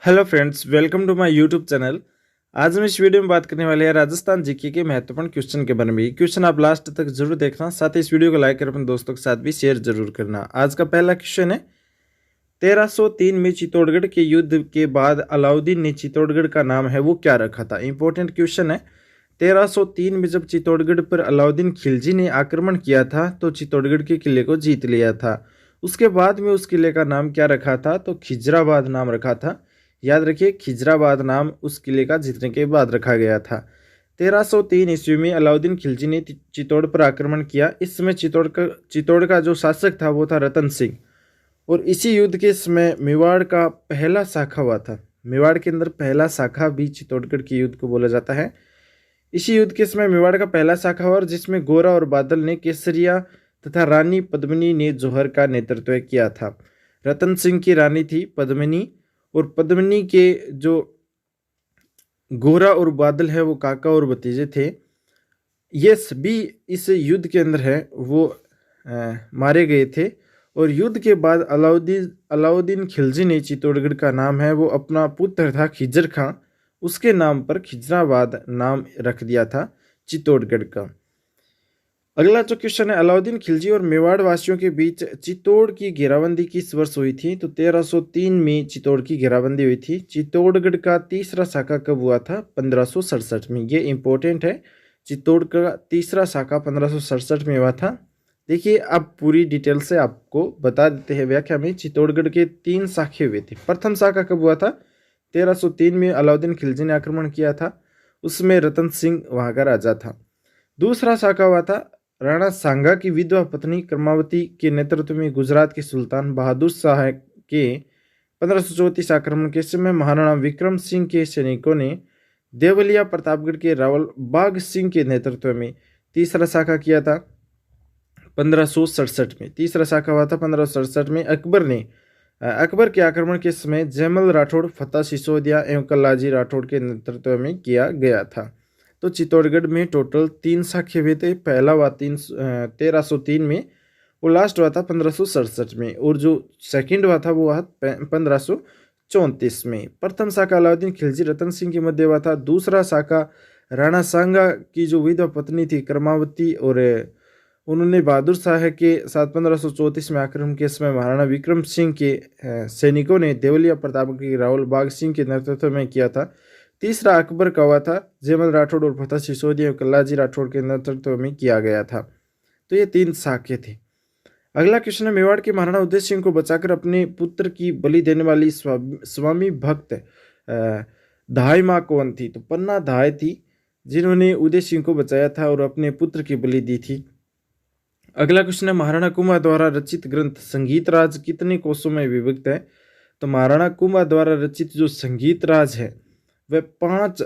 Hello friends, welcome to my YouTube channel. आज हम इस वीडियो में बात करने वाले हैं राजस्थान जीके के महत्वपूर्ण क्वेश्चन के बारे में। ये क्वेश्चन आप लास्ट तक जरूर देखना, साथ ही इस वीडियो को लाइक कर अपने दोस्तों के साथ भी शेयर जरूर करना। आज का पहला क्वेश्चन है, 1303 में चित्तौड़गढ़ के युद्ध के बाद अलाउद्दीन ने चित्तौड़गढ़ का नाम है वो क्या रखा था। इंपॉर्टेंट क्वेश्चन है। 1303 में जब चित्तौड़गढ़ पर अलाउद्दीन खिलजी ने आक्रमण किया था तो चित्तौड़गढ़ के किले को जीत लिया था। उसके बाद में उस किले का नाम क्या रखा था, तो खिजराबाद नाम रखा था। याद रखिए, खिजराबाद नाम उस किले का जीतने के बाद रखा गया था। 1303 ईस्वी में अलाउद्दीन खिलजी ने चित्तौड़ पर आक्रमण किया। इस समय चित्तौड़ का जो शासक था वो था रतन सिंह। और इसी युद्ध के समय मेवाड़ का पहला शाखा हुआ था। मेवाड़ के अंदर पहला शाखा भी चित्तौड़गढ़ के युद्ध को बोला जाता है। इसी युद्ध के समय मेवाड़ का पहला शाखा हुआ, जिसमें गोरा और बादल ने केसरिया तथा रानी पद्मिनी ने जौहर का नेतृत्व किया था। रतन सिंह की रानी थी पद्मिनी, और पद्मिनी के जो गोरा और बादल है वो काका और भतीजे थे। ये सभी इस युद्ध के अंदर है वो मारे गए थे। और युद्ध के बाद अलाउद्दीन खिलजी ने चित्तौड़गढ़ का नाम है वो अपना पुत्र था खिजर खां, उसके नाम पर खिजराबाद नाम रख दिया था चित्तौड़गढ़ का। अगला जो क्वेश्चन है, अलाउद्दीन खिलजी और मेवाड़ वासियों के बीच चित्तौड़ की घेराबंदी किस वर्ष हुई थी, तो 1303 में चित्तौड़ की घेराबंदी हुई थी। चित्तौड़गढ़ का तीसरा शाखा कब हुआ था, 1567 में। ये इंपॉर्टेंट है, चित्तौड़ का तीसरा शाखा 1567 में हुआ था। देखिए, अब पूरी डिटेल से आपको बता देते हैं व्याख्या में। चित्तौड़गढ़ के 3 शाखे हुए थे। प्रथम शाखा कब हुआ था, 1303 में अलाउद्दीन खिलजी ने आक्रमण किया था, उसमें रतन सिंह वहां का राजा था। दूसरा शाखा हुआ था राणा सांगा की विधवा पत्नी क्रमावती के नेतृत्व में गुजरात के सुल्तान बहादुर शाह के 1534 आक्रमण के समय महाराणा विक्रम सिंह के सैनिकों ने देवलिया प्रतापगढ़ के रावल बाग सिंह के नेतृत्व में तीसरा शाखा किया था 1567 में। तीसरा शाखा हुआ था 1567 में। अकबर के आक्रमण के समय जयमल राठौड़, फतेह सिसोदिया एवं कल्लाजी राठौड़ के नेतृत्व में किया गया था। तो चित्तौड़गढ़ में टोटल 3 शाखे हुए थे। पहला हुआ 1303 में, और लास्ट हुआ था 1567 में, और जो सेकंड हुआ था वो हुआ 1534 में। प्रथम शाखा अलाउद्दीन खिलजी रतन सिंह के मध्य हुआ था। दूसरा शाखा राणा सांगा की जो विधवा पत्नी थी क्रमावती, और उन्होंने बहादुर शाह के साथ 1534 में आक्रमण के समय महाराणा विक्रम सिंह के सैनिकों ने देवलिया प्रतापगढ़ के रावल बाग सिंह के नेतृत्व में किया था। तीसरा अकबर का हुआ था, जयमल राठौड़ और फतेह सिसोदिया और कल्लाजी राठौड़ के नेतृत्व में किया गया था। तो ये 3 शाखे थे। अगला क्वेश्चन है, मेवाड़ के महाराणा उदय सिंह को बचाकर अपने पुत्र की बलि देने वाली स्वामी भक्त धाय माँ कौन थी, तो पन्ना धाय थी, जिन्होंने उदय सिंह को बचाया था और अपने पुत्र की बलि दी थी। अगला क्वेश्चन है, महाराणा कुंभा द्वारा रचित ग्रंथ संगीत राज कितने कोषों में विभक्त है, तो महाराणा कुंभा द्वारा रचित जो संगीत राज है वह 5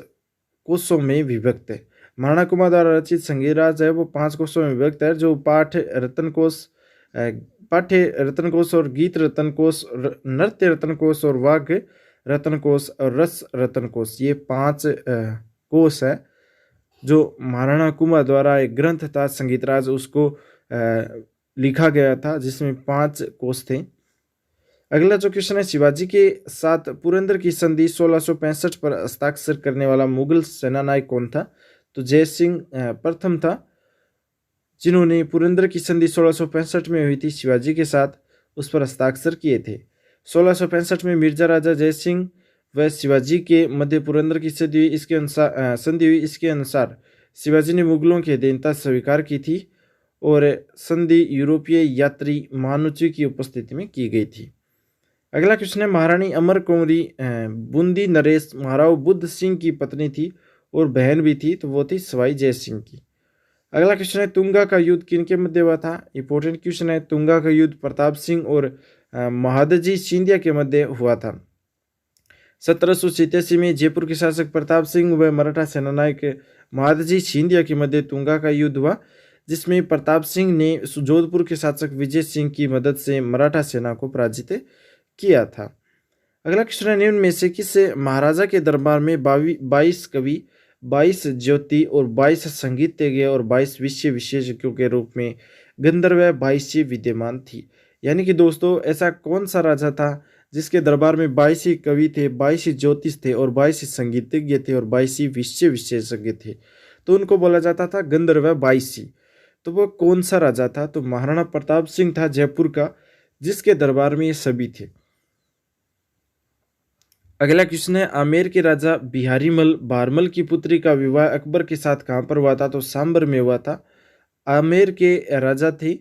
कोषों में विभक्त है। महाराणा कुंभा द्वारा रचित संगीत राज है वो 5 कोषों में विभक्त है, जो पाठ्य रत्न कोश और गीत रत्न कोश, नृत्य रत्न कोश और वाग्य रत्न कोश और रस रत्न कोश। ये 5 कोश है जो महाराणा कुंभा द्वारा एक ग्रंथ था संगीत राज, उसको लिखा गया था, जिसमें 5 कोश थे। अगला जो क्वेश्चन है, शिवाजी के साथ पुरंदर की संधि 1665 पर हस्ताक्षर करने वाला मुगल सेनानायक कौन था, तो जय सिंह प्रथम था, जिन्होंने पुरंदर की संधि 1665 में हुई थी शिवाजी के साथ, उस पर हस्ताक्षर किए थे। 1665 में मिर्जा राजा जय सिंह व शिवाजी के मध्य पुरंदर की संधि हुई। इसके अनुसार शिवाजी ने मुगलों की अधीनता स्वीकार की थी, और संधि यूरोपीय यात्री मानुची की उपस्थिति में की गई थी। अगला क्वेश्चन है, महारानी अमर कुंवरी बूंदी नरेश महाराव बुद्ध सिंह की पत्नी थी और बहन भी थी, तो वो थी सवाई जय सिंह की। अगला क्वेश्चन है, तुंगा का युद्ध किन के मध्य हुआ था। इंपॉर्टेंट क्वेश्चन है। तुंगा का युद्ध प्रताप सिंह और महादजी सिंधिया के मध्य हुआ था। 1787 में जयपुर के शासक प्रताप सिंह व मराठा सेनानायक महादजी सिंधिया के मध्य तुंगा का युद्ध हुआ, जिसमें प्रताप सिंह ने जोधपुर के शासक विजय सिंह की मदद से मराठा सेना को पराजित किया था। अगला क्वेश्चन है, निम्न में से किस महाराजा के दरबार में 22 कवि, 22 ज्योति और 22 संगीतज्ञ और 22 विषय विशेषज्ञों के रूप में गंधर्व 22 विद्यमान थी। यानी कि दोस्तों, ऐसा कौन सा राजा था जिसके दरबार में 22 कवि थे, 22 ज्योतिष थे और 22 संगीतज्ञ थे और 22 विषय विशेषज्ञ थे। तो उनको बोला जाता था गंधर्व 22। तो वो कौन सा राजा था? तो महाराणा प्रताप सिंह था जयपुर का, जिसके दरबार में ये सभी थे। अगला क्वेश्चन है, आमेर के राजा बिहारीमल बारमल की पुत्री का विवाह अकबर के साथ कहाँ पर हुआ था? तो सांबर में हुआ था। आमेर के राजा थे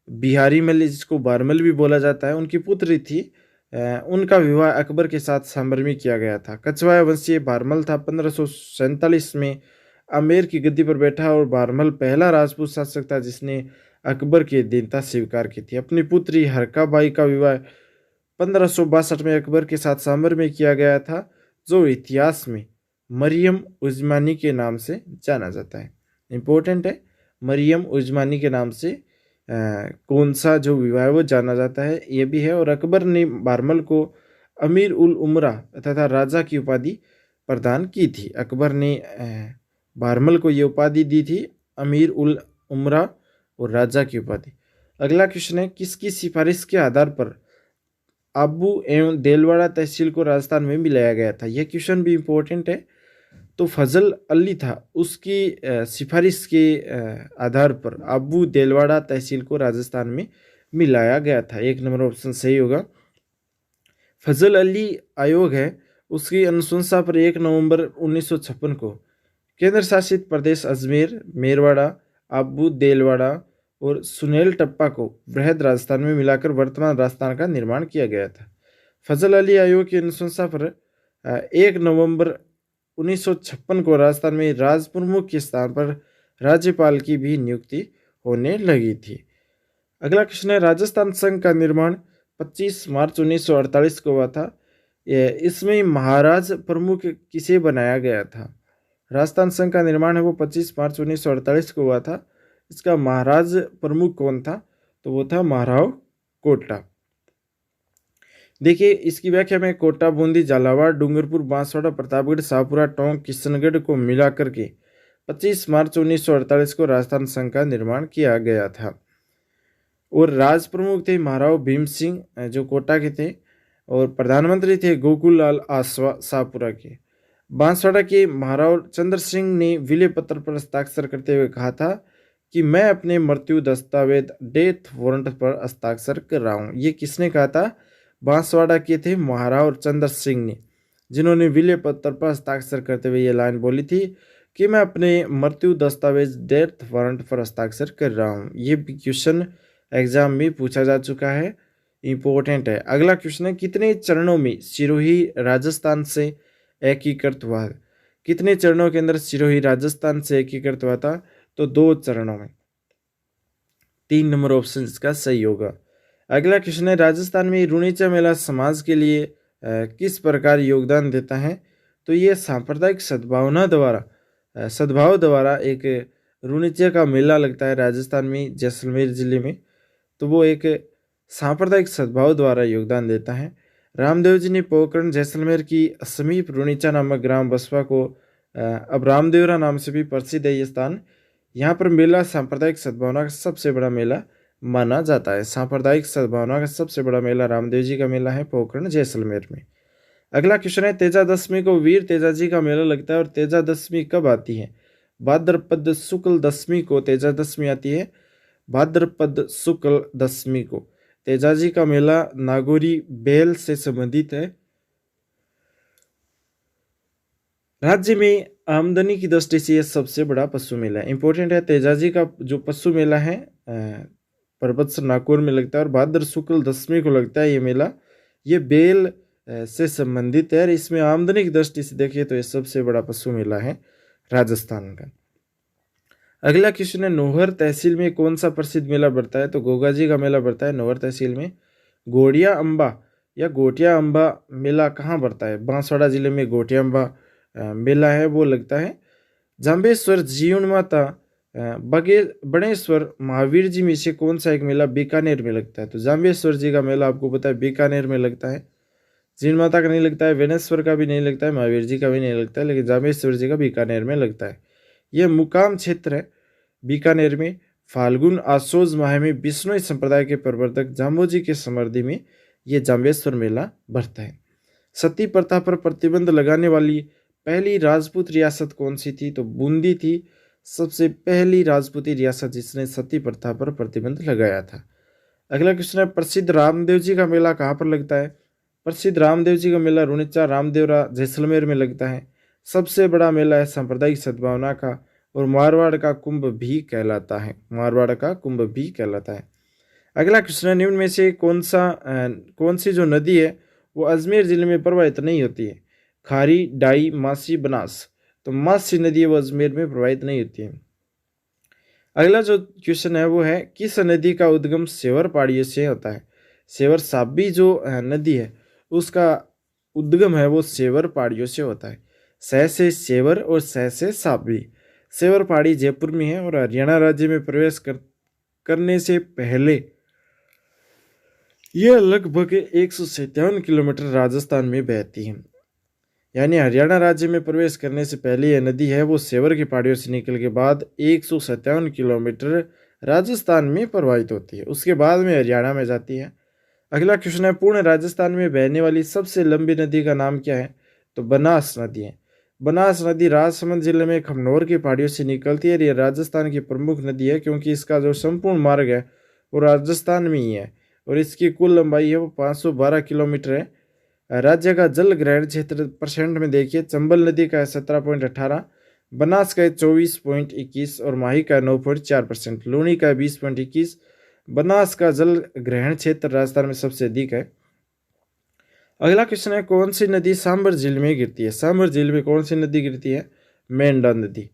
बिहारीमल, जिसको बारमल भी बोला जाता है, उनकी पुत्री थी। उनका विवाह अकबर के साथ सांबर में किया गया था। कछवाया वंशीय बारमल था। 1547 में आमेर की गद्दी पर बैठा और बारमल पहला राजपूत शासक था जिसने अकबर की अधीनता स्वीकार की थी। अपनी पुत्री हरकाबाई का विवाह 1562 में अकबर के साथ सांबर में किया गया था, जो इतिहास में मरियम उज़मानी के नाम से जाना जाता है। इम्पोर्टेंट है, मरियम उज़मानी के नाम से कौन सा जो विवाह है वो जाना जाता है, ये भी है। और अकबर ने बारमल को अमीर उल उमरा तथा राजा की उपाधि प्रदान की थी। अकबर ने बारमल को ये उपाधि दी थी, अमीर उल उमरा और राजा की उपाधि। अगला क्वेश्चन है, किसकी सिफारिश के आधार पर आबू एवं देलवाड़ा तहसील को राजस्थान में मिलाया गया था? यह क्वेश्चन भी इम्पोर्टेंट है। तो फजल अली था, उसकी सिफारिश के आधार पर आबू देलवाड़ा तहसील को राजस्थान में मिलाया गया था। 1 नंबर ऑप्शन सही होगा। फजल अली आयोग है, उसकी अनुशंसा पर 1 नवंबर 1956 को केंद्र शासित प्रदेश अजमेर, मेरवाड़ा, आबू देलवाड़ा और सुनेल टप्पा को बृहद राजस्थान में मिलाकर वर्तमान राजस्थान का निर्माण किया गया था। फजल अली आयोग की अनुशंसा पर 1 नवंबर 1956 को राजस्थान में राज प्रमुख के स्थान पर राज्यपाल की भी नियुक्ति होने लगी थी। अगला क्वेश्चन है, राजस्थान संघ का निर्माण 25 मार्च 1948 को हुआ था। इसमें महाराज प्रमुख किसे बनाया गया था? राजस्थान संघ का निर्माण है वो 25 मार्च 1948 को हुआ था। इसका महाराज प्रमुख कौन था? तो वो था महाराव कोटा। देखिए, इसकी व्याख्या में कोटा, बूंदी, झालावाड़, डूंगरपुर, बांसवाड़ा, प्रतापगढ़, शाहपुरा, टोंक, किशनगढ़ को मिला करके 25 मार्च 1948 को राजस्थान संघ का निर्माण किया गया था। और राज प्रमुख थे महाराव भीम सिंह जो कोटा के थे, और प्रधानमंत्री थे गोकुल लाल आसवा शाहपुरा के। बांसवाड़ा के महाराव चंद्र सिंह ने विलय पत्र पर हस्ताक्षर करते हुए कहा था कि मैं अपने मृत्यु दस्तावेज डेथ वारंट पर हस्ताक्षर कर रहा हूँ। ये किसने कहा था? बांसवाड़ा के थे महाराव चंद्र सिंह ने, जिन्होंने विलय पत्र पर हस्ताक्षर करते हुए ये लाइन बोली थी कि मैं अपने मृत्यु दस्तावेज डेथ वारंट पर हस्ताक्षर कर रहा हूँ। ये क्वेश्चन एग्जाम में पूछा जा चुका है, इम्पोर्टेंट है। अगला क्वेश्चन है, कितने चरणों में सिरोही राजस्थान से एकीकृत हुआ? कितने चरणों के अंदर सिरोही राजस्थान से एकीकृत हुआ था? तो 2 चरणों में। 3 नंबर ऑप्शन इसका सही होगा। अगला क्वेश्चन है, राजस्थान में रुणीचा मेला समाज के लिए किस प्रकार योगदान देता है? तो ये सांप्रदायिक सद्भाव द्वारा एक रुणीचा का मेला लगता है राजस्थान में, जैसलमेर जिले में। तो वो एक सांप्रदायिक सद्भाव द्वारा योगदान देता है। रामदेव जी ने पोकरण जैसलमेर की समीप रुणीचा नामक ग्राम बसपा को अब रामदेवरा नाम से भी प्रसिद्ध है ये स्थान। यहाँ पर मेला सांप्रदायिक सद्भावना का सबसे बड़ा मेला माना जाता है। सांप्रदायिक सद्भावना का सबसे बड़ा मेला रामदेव जी का मेला है पोकरण जैसलमेर में। अगला क्वेश्चन है, तेजा दशमी को वीर तेजा जी का मेला लगता है और तेजा दशमी कब आती है? भाद्रपद शुक्ल दशमी को तेजा दशमी आती है। भाद्रपद शुक्ल दशमी को तेजा जी का मेला नागौरी बैल से संबंधित है। राज्य में आमदनी की दृष्टि से यह सबसे बड़ा पशु मेला है। इंपॉर्टेंट है, तेजाजी का जो पशु मेला है पर्वत नागौर में लगता है और भाद्र शुक्ल दशमी को लगता है ये मेला। ये बेल से संबंधित है और इसमें आमदनी की दृष्टि से देखिए तो ये सबसे बड़ा पशु मेला है राजस्थान का। अगला क्वेश्चन है, नौहर तहसील में कौन सा प्रसिद्ध मेला बढ़ता है? तो गोगा जी का मेला बढ़ता है नौहर तहसील में। गोड़िया अम्बा या गोटिया अम्बा मेला कहाँ बढ़ता है? बांसवाड़ा जिले में गोटिया अम्बा मेला है वो लगता है। जाम्बेश्वर जीवन माता बड़ेश्वर महावीर जी में से कौन सा एक मेला बीकानेर में लगता है? तो जाम्बेश्वर जी का मेला आपको पता है बीकानेर में लगता है। जीवन माता का नहीं लगता है, वेनेश्वर का भी नहीं लगता है, महावीर जी का भी नहीं लगता है, लेकिन जाम्बेश्वर जी का बीकानेर में लगता है। यह मुकाम क्षेत्र है बीकानेर में। फाल्गुन आसोज माह में बिश्नोई संप्रदाय के प्रवर्तक जाम्बो जी के समृद्धि में ये जाम्बेश्वर मेला भरता है। सती प्रथा पर प्रतिबंध लगाने वाली पहली राजपूत रियासत कौन सी थी? तो बूंदी थी सबसे पहली राजपूती रियासत जिसने सती प्रथा पर प्रतिबंध लगाया था। अगला क्वेश्चन है, प्रसिद्ध रामदेव जी का मेला कहाँ पर लगता है? प्रसिद्ध रामदेव जी का मेला रुणिचा रामदेवरा जैसलमेर में लगता है। सबसे बड़ा मेला है सांप्रदायिक सद्भावना का और मारवाड़ का कुंभ भी कहलाता है। मारवाड़ का कुंभ भी कहलाता है। अगला क्वेश्चन है, निम्न में से कौन सी जो नदी है वो अजमेर जिले में प्रवाहित नहीं होती है? खारी, डाई, मासी, बनास। तो मासी नदी है वो अजमेर में प्रवाहित नहीं होती है। अगला जो क्वेश्चन है वो है, किस नदी का उद्गम सेवर पहाड़ियों से होता है? सेवर साबी जो नदी है उसका उद्गम है वो सेवर पहाड़ियों से होता है। सह से सेवर और सह से साबी। सेवर पहाड़ी जयपुर में है और हरियाणा राज्य में प्रवेश करने से पहले यह लगभग 157 किलोमीटर राजस्थान में बहती है। यानी हरियाणा राज्य में प्रवेश करने से पहले यह नदी है वो सेवर की पहाड़ियों से निकल के बाद 157 किलोमीटर राजस्थान में प्रवाहित होती है, उसके बाद में हरियाणा में जाती है। अगला क्वेश्चन है, पूर्ण राजस्थान में बहने वाली सबसे लंबी नदी का नाम क्या है? तो बनास नदी है। बनास नदी राजसमंद जिले में खमनोर की पहाड़ियों से निकलती है। ये राजस्थान की प्रमुख नदी है क्योंकि इसका जो संपूर्ण मार्ग है वो राजस्थान में ही है और इसकी कुल लंबाई है वो 512 किलोमीटर है। राज्य का जल ग्रहण क्षेत्र परसेंट में देखिए, चंबल नदी का है 17.18, बनास का है 24.21 और माही का 9.4%, लूनी का 20.21। बनास का जल ग्रहण क्षेत्र राजस्थान में सबसे अधिक है। अगला क्वेश्चन है, कौन सी नदी सांबर झील में गिरती है? सांबर झील में कौन सी नदी गिरती है? मेंढा नदी।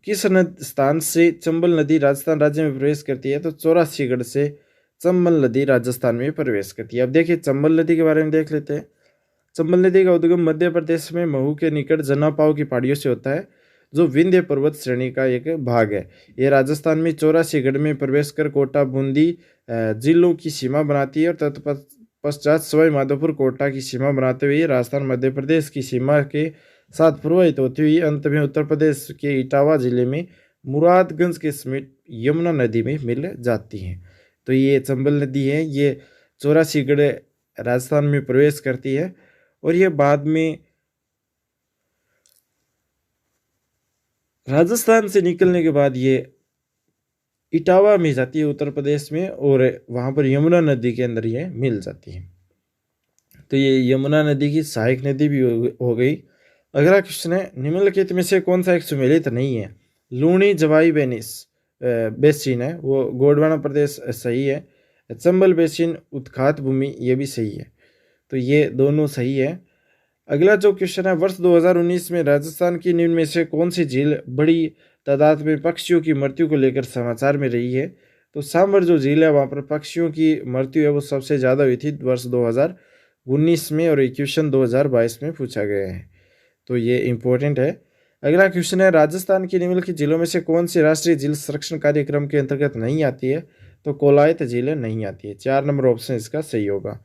किस स्थान से चंबल नदी राजस्थान राज्य में प्रवेश करती है? तो चौरासीगढ़ से चंबल नदी राजस्थान में प्रवेश करती है। अब देखिए चंबल नदी के बारे में देख लेते हैं। चंबल नदी का उद्गम मध्य प्रदेश में महू के निकट जनापाव की पहाड़ियों से होता है जो विंध्य पर्वत श्रेणी का एक भाग है। यह राजस्थान में चौरासीगढ़ में प्रवेश कर कोटा बूंदी जिलों की सीमा बनाती है और तत्पश्चात सवाई माधोपुर कोटा की सीमा बनाते हुए राजस्थान मध्य प्रदेश की सीमा के साथ प्रवाहित होती हुई अंत में उत्तर प्रदेश के इटावा जिले में मुरादगंज के समीप यमुना नदी में मिल जाती है। तो ये चंबल नदी है, ये चौरासीगढ़ राजस्थान में प्रवेश करती है और ये बाद में राजस्थान से निकलने के बाद ये इटावा में जाती है उत्तर प्रदेश में और वहाँ पर यमुना नदी के अंदर ये मिल जाती है। तो ये यमुना नदी की सहायक नदी भी हो गई। अगला क्वेश्चन है, निम्नलिखित में से कौन सा एक सुमेलित नहीं है? लूणी जवाई बेसिन है वो गोंडवाना प्रदेश सही है। चंबल बेसिन उत्खात भूमि ये भी सही है। तो ये दोनों सही है। अगला जो क्वेश्चन है, वर्ष 2019 में राजस्थान की निम्न में से कौन सी झील बड़ी तादाद में पक्षियों की मृत्यु को लेकर समाचार में रही है? तो सांबर जो झील है वहाँ पर पक्षियों की मृत्यु है वो सबसे ज़्यादा हुई थी वर्ष 2019 में और क्वेश्चन 2022 में पूछा गया है। तो ये इम्पोर्टेंट है। अगला क्वेश्चन है, राजस्थान की निम्नलिखित झीलों में से कौन सी राष्ट्रीय झील संरक्षण कार्यक्रम के अंतर्गत नहीं आती है? तो कोलायत झील नहीं आती है। 4 नंबर ऑप्शन इसका सही होगा।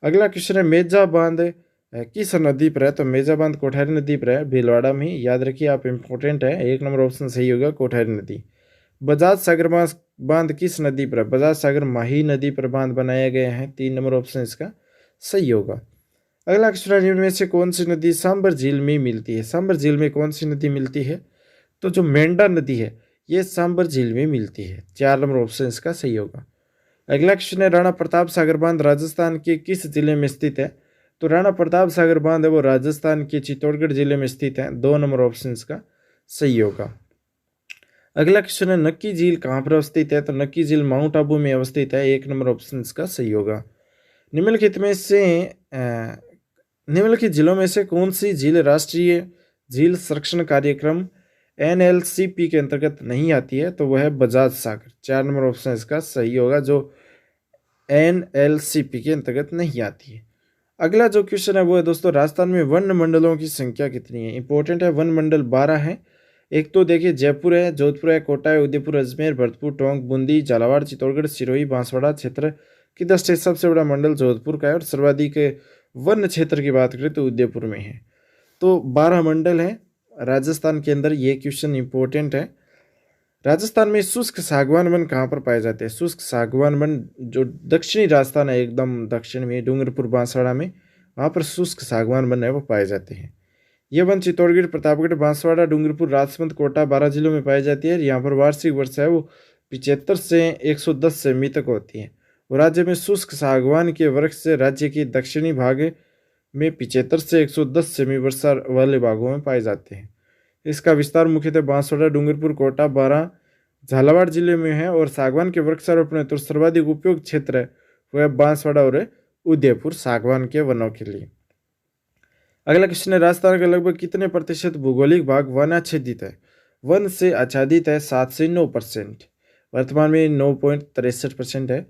अगला क्वेश्चन है, मेजा बांध किस नदी पर है? तो मेजा बांध कोठारी नदी पर है, भीलवाड़ा में। याद रखिए आप, इम्पोर्टेंट है। 1 नंबर ऑप्शन सही होगा, कोठारी नदी। बजाज सागर बांध किस नदी पर है? बजाज सागर माही नदी पर बांध बनाया गया है। 3 नंबर ऑप्शन इसका सही होगा। अगला क्वेश्चन, निम्न में से कौन सी नदी सांबर झील में मिलती है? सांबर झील में कौन सी नदी मिलती है? तो जो मेंढा नदी है ये सांबर झील में मिलती है। 4 नंबर ऑप्शन इसका सही होगा। अगला क्वेश्चन है, राणा प्रताप सागर बांध राजस्थान के किस जिले में स्थित है? तो राणा प्रताप सागर बांध है वो राजस्थान के चित्तौड़गढ़ जिले में स्थित है। 2 नंबर ऑप्शन इसका सही होगा। अगला क्वेश्चन है, नक्की झील कहाँ पर अवस्थित है? तो नक्की झील माउंट आबू में अवस्थित है। 1 नंबर ऑप्शन इसका सही होगा। निम्नलिखित झीलों में से कौन सी झील राष्ट्रीय झील संरक्षण कार्यक्रम NLCP के अंतर्गत नहीं आती है? तो वह है बजाज सागर। 4 नंबर ऑप्शन इसका सही होगा, जो NLCP के अंतर्गत नहीं आती है। अगला जो क्वेश्चन है वो है दोस्तों, राजस्थान में वन मंडलों की संख्या कितनी है? इंपॉर्टेंट है। वन मंडल 12 है। एक तो देखिए जयपुर है, जोधपुर है, कोटा है, उदयपुर, अजमेर, भरतपुर, टोंक, बूंदी, झालावाड़, चित्तौड़गढ़, सिरोही, बांसवाड़ा क्षेत्र की दृष्टि से सबसे बड़ा मंडल जोधपुर का है और सर्वाधिक वन क्षेत्र की बात करें तो उदयपुर में है। तो 12 मंडल हैं राजस्थान के अंदर। ये क्वेश्चन इंपॉर्टेंट है। राजस्थान में शुष्क सागवान वन कहाँ पर पाए जाते हैं? शुष्क सागवान वन जो दक्षिणी राजस्थान है, एकदम दक्षिण में डूंगरपुर बांसवाड़ा में, वहाँ पर शुष्क सागवान वन है वो पाए जाते हैं। ये वन चित्तौड़गढ़, प्रतापगढ़, बांसवाड़ा, डूंगरपुर, राजसमंद, कोटा, 12 जिलों में पाई जाती है। यहाँ पर वार्षिक वर्षा है वो 75 से 110 सेमी तक होती है। और राज्य में शुष्क सागवान के वृक्ष से राज्य के दक्षिणी भाग में 75 से 110 सेमी वर्षा वाले भागों में पाए जाते हैं। इसका विस्तार मुख्यतः बांसवाड़ा, डूंगरपुर, कोटा, बारां, झालावाड़ जिले में है। और सागवान के वृक्षारोपण हेतु सर्वाधिक उपयोग क्षेत्र है वह बांसवाड़ा और उदयपुर सागवान के वनों के लिए। अगला क्वेश्चन है, राजस्थान का लगभग कितने प्रतिशत भौगोलिक भाग वनाच्छादित है? वन से आच्छादित है 7 से 9%, वर्तमान में 9.63% है।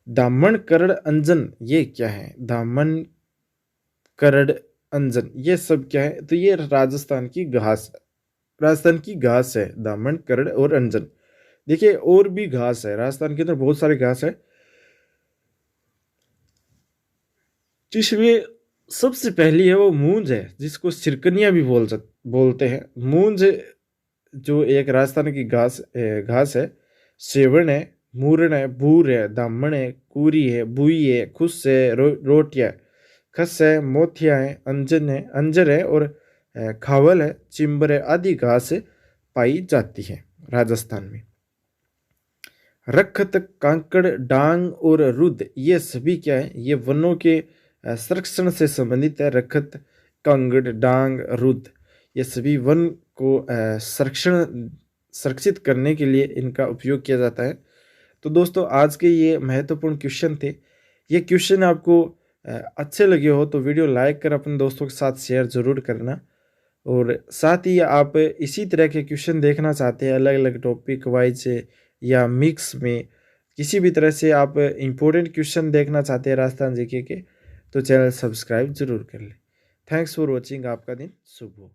दामन करड़ अंजन ये क्या है? दामन करड़ अंजन ये सब क्या है? तो ये राजस्थान की घास, राजस्थान की घास है दामन करड़ और अंजन। देखिए और भी घास है राजस्थान के अंदर, बहुत सारे घास है जिसमें सबसे पहली है वो मूंज है, जिसको सिरकनिया भी बोलते हैं। मूंज जो एक राजस्थान की घास है। सेवण है, मूरण है, भूर है, दामन है, कूरी है, बुई है, खुस है, रोटिया है, खस है, मोथिया है, अंजर है और खावल है, चिंबर है आदि घास पाई जाती है राजस्थान में। रखत, कांकड़, डांग और रुद्र ये सभी क्या है? ये वनों के संरक्षण से संबंधित है। रखत, कांगड़, डांग, रुद्र ये सभी वन को संरक्षित करने के लिए इनका उपयोग किया जाता है। तो दोस्तों आज के ये महत्वपूर्ण क्वेश्चन थे। ये क्वेश्चन आपको अच्छे लगे हो तो वीडियो लाइक कर अपने दोस्तों के साथ शेयर ज़रूर करना। और साथ ही आप इसी तरह के क्वेश्चन देखना चाहते हैं अलग अलग टॉपिक वाइज या मिक्स में, किसी भी तरह से आप इम्पोर्टेंट क्वेश्चन देखना चाहते हैं राजस्थान जीके के, तो चैनल सब्सक्राइब जरूर कर लें। Thanks for watching. आपका दिन शुभ हो।